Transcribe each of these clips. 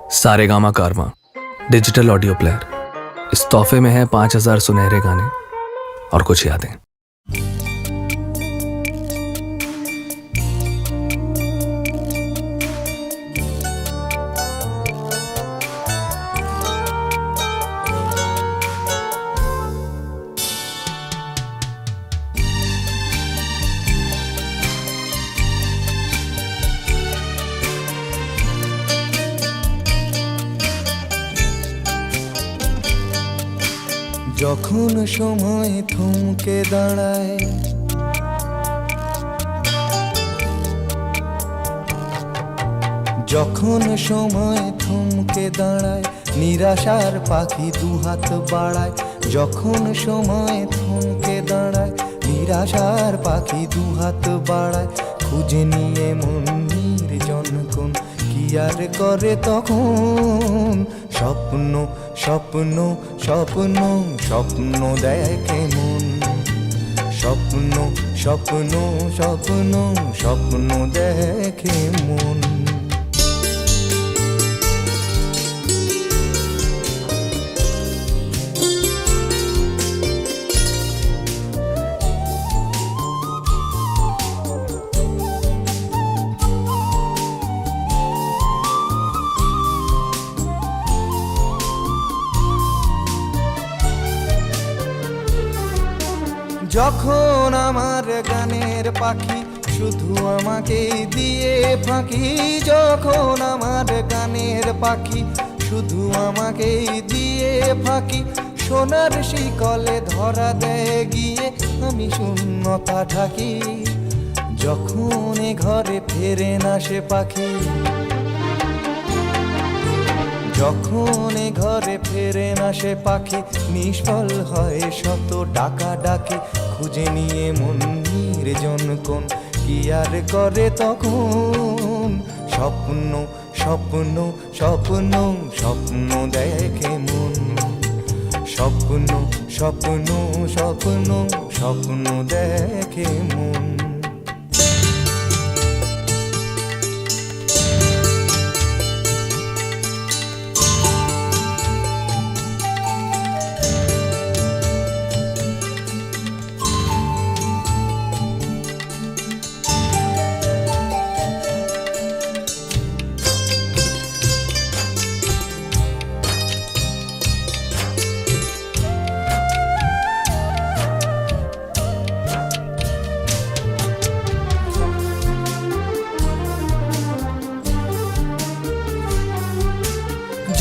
सारेगामा कारवां digital audio player. इस तोहफे में है 5000 सुनहरे गाने और कुछ यादें। যখন সময় থমকে দাঁড়ায়, যখন সময় থমকে দাঁড়ায়, নিরাশার পাখি দুহাত বাড়ায়। যখন সময় থমকে দাঁড়ায়, নিরাশার পাখি দুহাত বাড়ায়। খুঁজে নিয়ে মন নির্জন কোন কি আর করে তখন। স্বপ্ন স্বপ্ন স্বপ্ন স্বপ্ন দেখে মন। স্বপ্ন স্বপ্ন স্বপ্ন স্বপ্ন দেখে মন। যখন আমার গানের পাখি শুধু আমাকে দিয়ে ফাঁকি। যখন আমার গানের পাখি শুধু আমাকে দিয়ে ফাঁকি। সোনার শিকলে ধরা দেয় গিয়ে আমি শূন্যতা ঢাকি। যখন এ ঘরে ফেরে না সে পাখি, যখন এ ঘরে ফেরে না সে পাখি, নিষ্ফল হয় শত ডাকা ডাকি। খুঁজে নিয়ে মন নির্জন কোন কি আর করে তখন। স্বপ্ন স্বপ্ন স্বপ্ন স্বপ্ন দেখে মন। স্বপ্ন স্বপ্ন স্বপ্ন স্বপ্ন দেখে মন।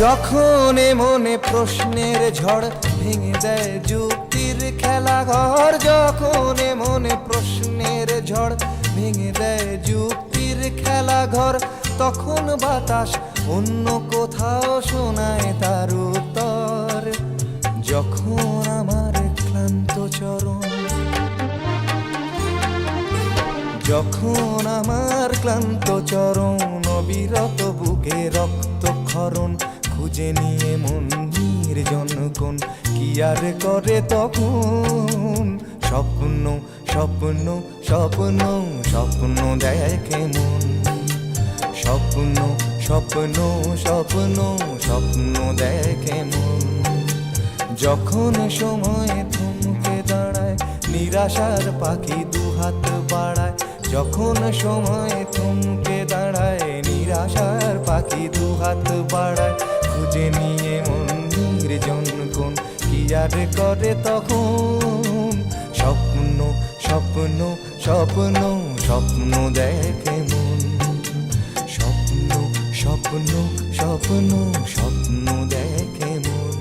যখন মনে প্রশ্নের ঝড় ভেঙে দেয় যুক্তির খেলা ঘর। যখন মনে প্রশ্নের ঝড় ভেঙে দেয় যুক্তির খেলা ঘর, তখন বাতাস অন্য কোথাও শোনায় তার উত্তর। যখন আমার ক্লান্ত চরণ, যখন আমার ক্লান্ত চরণ, অবিরত বুকে রক্তক্ষরণ। খুঁজে নিয়ে মন নির্জন কোন কি আর করে তখন। স্বপ্ন স্বপ্ন স্বপ্ন স্বপ্ন দেখে মন। স্বপ্ন স্বপ্ন স্বপ্ন স্বপ্ন দেখে মন। যখন সময় থমকে দাঁড়ায়, নিরাশার পাখি দুহাত বাড়ায়। যখন সময় থমকে দাঁড়ায়, নিরাশার পাখি দুহাত বাড়ায়। খুঁজে নিয়ে মন নির্জন কোন কি আর করে তখন। স্বপ্ন স্বপ্ন স্বপ্ন স্বপ্ন দেখে মন। স্বপ্ন স্বপ্ন স্বপ্ন স্বপ্ন দেখে মন।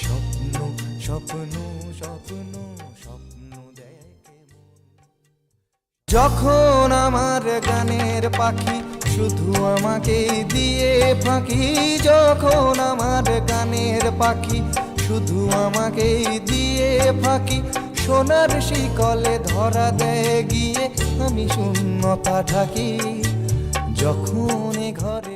স্বপ্ন স্বপ্ন স্বপ্ন স্বপ্ন দেখে মন। যখন আমার গানের পাখি শুধু আমাকে দিয়ে ফাঁকি। যখন আমার গানের পাখি শুধু আমাকে দিয়ে ফাঁকি। সোনার শিকলে ধরা দেয় গিয়ে আমি শূন্যতা ঢাকি। যখন এ ঘরে